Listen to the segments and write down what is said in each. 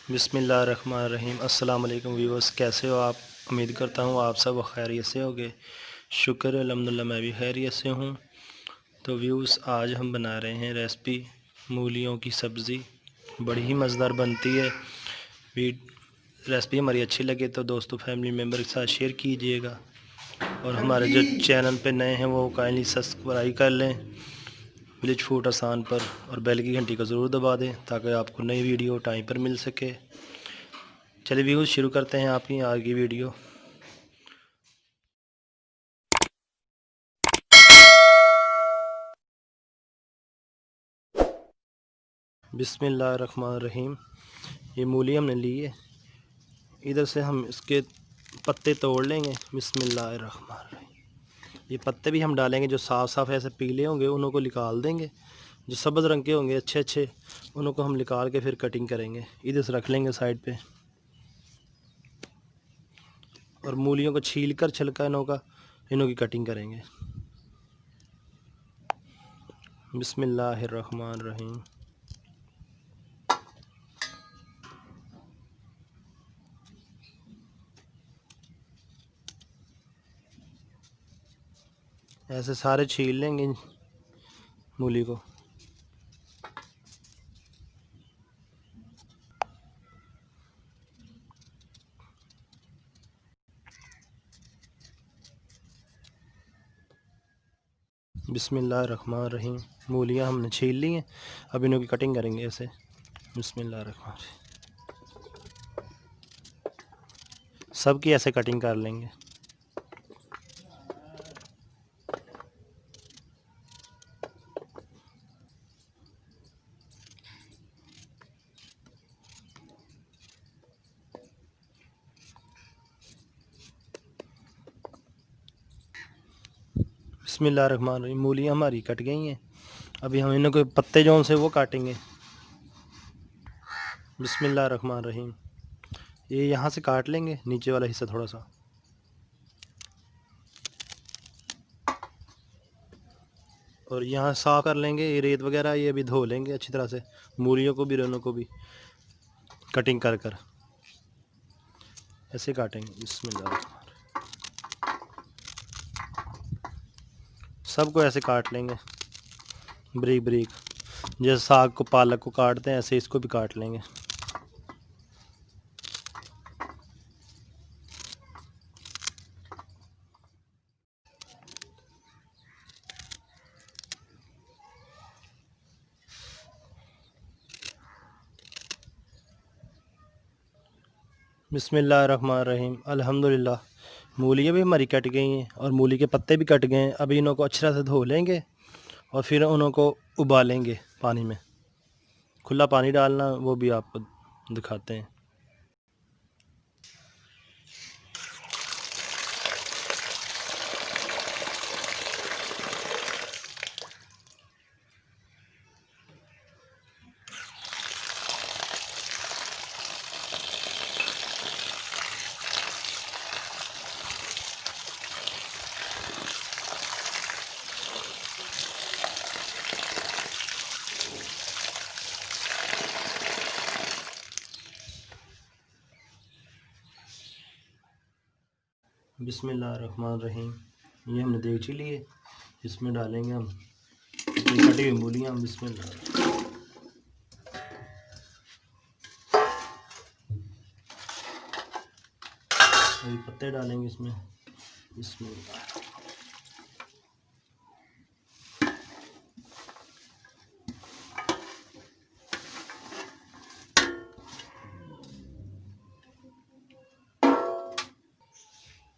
बिस्मिल्लाहिर्रहमानिर्रहीम। अस्सलाम वालेकुम व्यूअर्स, कैसे हो आप? उम्मीद करता हूँ आप सब खैरियत से होगे। शुक्र है, अल्हम्दुलिल्लाह मैं भी खैरियत से हूँ। तो व्यूअर्स, आज हम बना रहे हैं रेसिपी मूलियों की सब्ज़ी। बड़ी ही मज़ेदार बनती है। रेसिपी हमारी अच्छी लगे तो दोस्तों फैमिली मेम्बर के साथ शेयर कीजिएगा, और हमारे जो चैनल पे नए हैं वो काइंडली सब्सक्राइब कर लें विलेज फूड आसान पर, और बेल की घंटी को ज़रूर दबा दें ताकि आपको नई वीडियो टाइम पर मिल सके। चलिए व्यूअर्स, शुरू करते हैं आपकी आज की वीडियो। बिस्मिल्लाहिर्रहमानिर्रहीम। ये मूली हमने ली है, इधर से हम इसके पत्ते तोड़ लेंगे। बिस्मिल्लाहिर्रहमानिर्रहीम। ये पत्ते भी हम डालेंगे, जो साफ़ साफ़ ऐसे पीले होंगे उन्हों को निकाल देंगे, जो सब्ज़ रंग के होंगे अच्छे अच्छे उन्हों को हम निकाल के फिर कटिंग करेंगे। इधर से रख लेंगे साइड पे, और मूलियों को छील कर छिलका इन्हों की कटिंग करेंगे। बिस्मिल्लाहिर्रहमानिर्रहीम। ऐसे सारे छील लेंगे मूली को। बिस्मिल्लाहिर्रहमानिर्रहीम। मूलियाँ हमने छील ली हैं, अब इन्हों की कटिंग करेंगे ऐसे। बिस्मिल्लाहिर्रहमानिर्रहीम। सब की ऐसे कटिंग कर लेंगे। बिस्मिल्लाहिर्रहमानिर्रहीम। मूलियाँ हमारी कट गई हैं, अभी हम इन्हों के पत्ते जो से वो काटेंगे। बिस्मिल्लाहिर्रहमानिर्रहीम। ये यहाँ से काट लेंगे, नीचे वाला हिस्सा थोड़ा सा, और यहाँ साफ़ कर लेंगे। ये रेत वगैरह ये भी धो लेंगे अच्छी तरह से। मूलियों को भी दोनों को भी कटिंग कर कर ऐसे काटेंगे। बिस्मिल्लाह। सबको ऐसे काट लेंगे बारीक बारीक, जैसे साग को पालक को काटते हैं ऐसे इसको भी काट लेंगे। बिस्मिल्लाहिर्रहमानिर्रहीम। अल्हम्दुलिल्लाह, मूलियाँ भी हमारी कट गई हैं और मूली के पत्ते भी कट गए हैं। अभी इन्हों को अच्छी तरह से धो लेंगे और फिर उन्हों को उबालेंगे पानी में। खुला पानी डालना वो भी आपको दिखाते हैं। बिस्मिल्लाहिर्रहमानिर्रहीम। ये हमने देगची ली है, इसमें डालेंगे हम कटी हुई मूलियाँ। बिस्मिल्लाह। अभी पत्ते डालेंगे इसमें। बिस्मिल्लाह।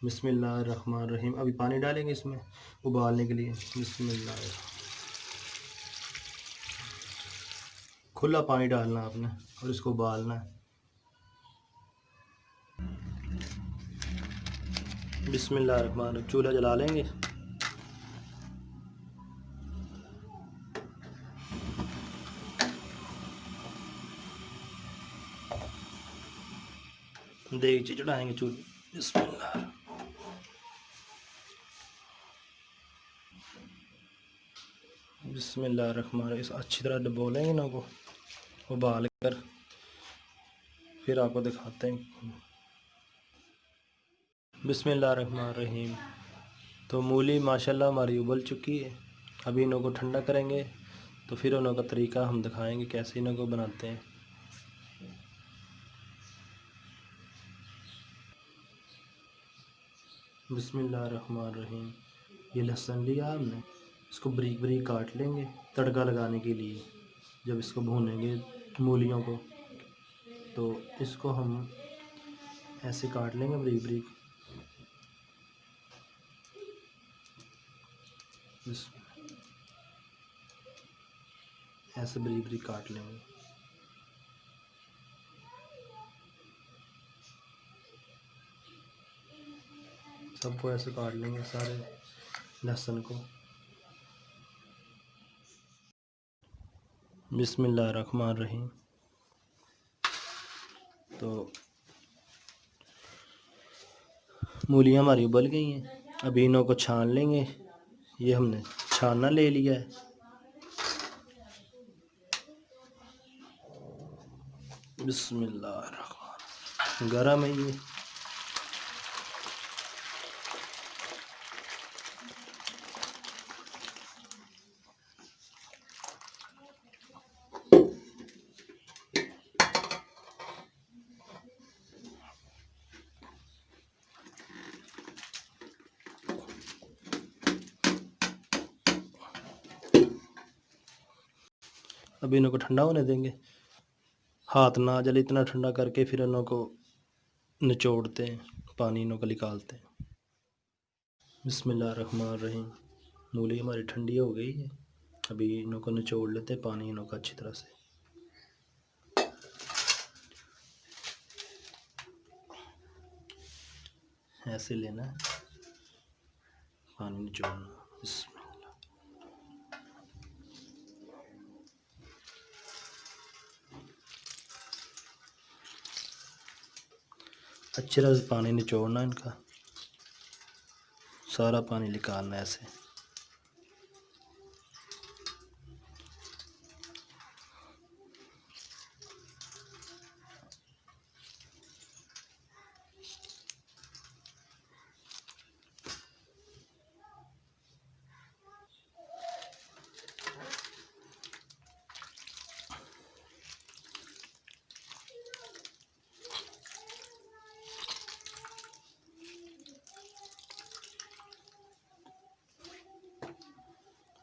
बिस्मिल्लाहिर्रहमानिर्रहीम। अभी पानी डालेंगे इसमें उबालने के लिए। बिस्मिल्लाह। खुला पानी डालना आपने और इसको उबालना है। बिस्मिल्लाहिर्रहमानिर्रहीम। चूल्हा जला लेंगे। देगची चढ़ाएंगे चूल्हे। बिस्मिल्लाह। बिस्मिल्लाहिर्रहमानिर्रहीम। अच्छी तरह डबोलेंगे ना को उबाल कर। फिर आपको दिखाते हैं। बिस्मिल्लाहिर्रहमानिर्रहीम। तो मूली माशाल्लाह हमारी उबल चुकी है। अभी इन्हों को ठंडा करेंगे तो फिर उन्हों का तरीका हम दिखाएंगे कैसे इन्हों को बनाते हैं। बिस्मिल्लाहिर्रहमानिर्रहीम। ये लहसुन लिया हमने, इसको बारीक बारीक काट लेंगे तड़का लगाने के लिए। जब इसको भूनेंगे मूलियों को तो इसको हम ऐसे काट लेंगे बारीक बारीक। ऐसे बारीक बारीक काट लेंगे। सबको ऐसे काट लेंगे सारे लहसुन को। बिस्मिल्लाहिर्रहमानिर्रहीम। तो मूलियाँ हमारी उबल गई हैं, अभी इन्हों को छान लेंगे। ये हमने छानना ले लिया है। बिस्मिल्लाहिर्रहमानिर्रहीम। गरम है ये। अभी इन्हों को ठंडा होने देंगे। हाथ ना जले इतना ठंडा करके फिर इन्हों को निचोड़ते हैं, पानी इन्हों का निकालते हैं। बिस्मिल्लाहिर्रहमानिर्रहीम। मूली हमारी ठंडी हो गई है। अभी इन्हों को निचोड़ लेते हैं पानी इन्हों का अच्छी तरह से। ऐसे लेना है, पानी निचोड़ना। अच्छी तरह से पानी निचोड़ना इनका, सारा पानी निकालना ऐसे।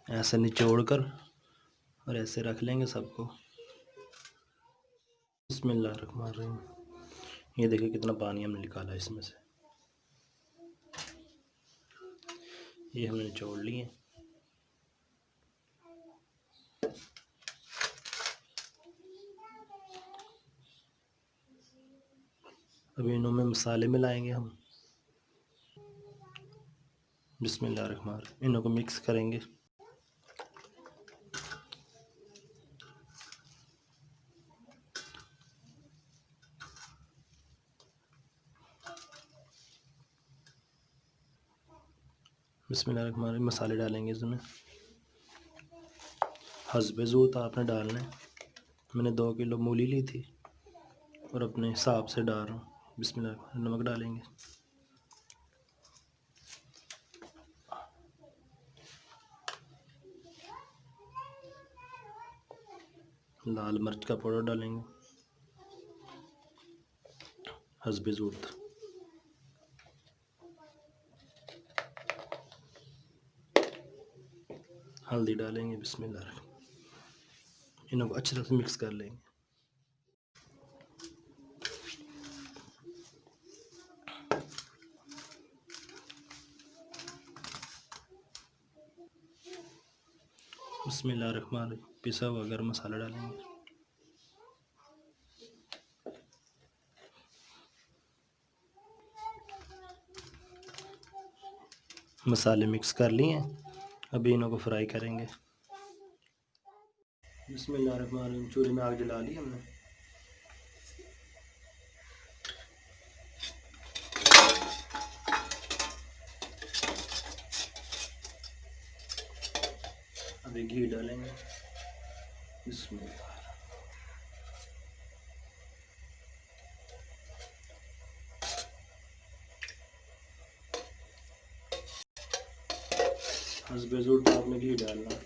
ऐसे निचोड़ कर और ऐसे रख लेंगे सबको। बिस्मिल्लाहिर्रहमानिर्रहीम। ये देखिए कितना पानी हमने निकाला इसमें से। ये हमने निचोड़ लिए। अभी इनों में मसाले मिलाएंगे हम। बिस्मिल्लाहिर्रहमानिर्रहीम। इनों को मिक्स करेंगे। बिस्मिल्लाहिर्रहमानिर्रहीम। मसाले डालेंगे इसमें। हस्बे ज़रूरत आपने डालना है। मैंने 2 किलो मूली ली थी और अपने हिसाब से डाल रहा हूँ। बिस्मिल्लाहिर्रहमानिर्रहीम। नमक डालेंगे। लाल मिर्च का पाउडर डालेंगे हस्बे ज़रूरत। हल्दी डालेंगे। बिस्मिल्लाहिर्रहमानिर्रहीम। इनको अच्छी तरह से मिक्स कर लेंगे। बिस्मिल्लाहिर्रहमानिर्रहीम। पिसा हुआ गरम मसाला डालेंगे। मसाले मिक्स कर लिए हैं, अभी इनको फ्राई करेंगे। बिस्मिल्लाहिर्रहमानिर्रहीम। चूल्हे में आग जला ली हमने। अभी घी डालेंगे। बिस्मिल्लाह। बस बेजूट आपने घी डालना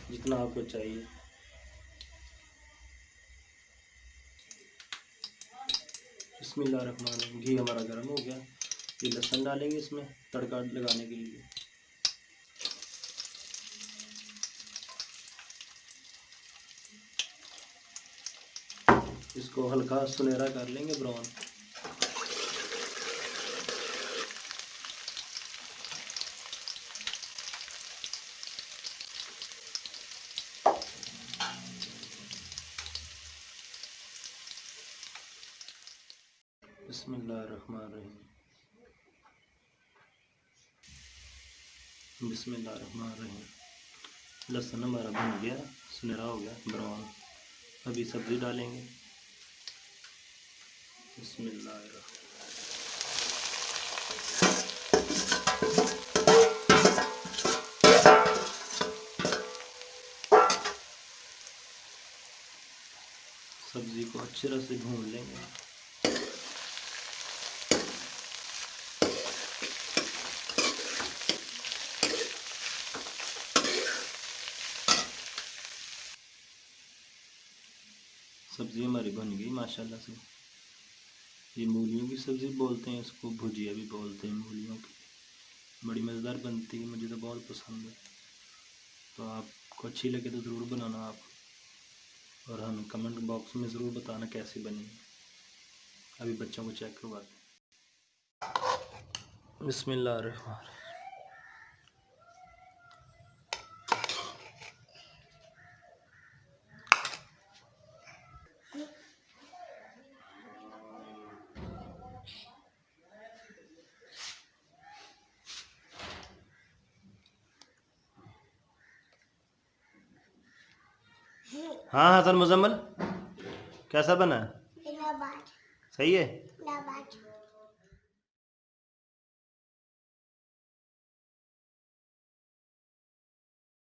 जितना आपको चाहिए। बिस्मिल्लाहिर्रहमानिर्रहीम। घी हमारा गर्म हो गया, ये लहसुन डालेंगे इसमें तड़का लगाने के लिए। इसको हल्का सुनहरा कर लेंगे, ब्राउन। बिस्मिल्लाहिर्रहमानिर्रहीम। बिस्मिल्लाहिर्रहमानिर्रहीम। लहसुन हमारा बन गया, सुनहरा हो गया, ब्राउन। अभी सब्ज़ी डालेंगे। बिस्मिल्लाहिर्रहमानिर्रहीम। सब्ज़ी को अच्छी तरह से भून लेंगे। सब्ज़ी हमारी बन गई माशाल्लाह से। ये मूलियों की सब्ज़ी बोलते हैं इसको, भुजिया भी बोलते हैं मूलियों की। बड़ी मज़ेदार बनती है, मुझे तो बहुत पसंद है। तो आपको अच्छी लगे तो ज़रूर बनाना आप, और हमें कमेंट बॉक्स में ज़रूर बताना कैसी बनी। अभी बच्चों को चेक करवाते हैं। बिस्मिल्लाहिर्रहमानिर्रहीम। हाँ हसन मुजम्मल, कैसा बना है? सही है।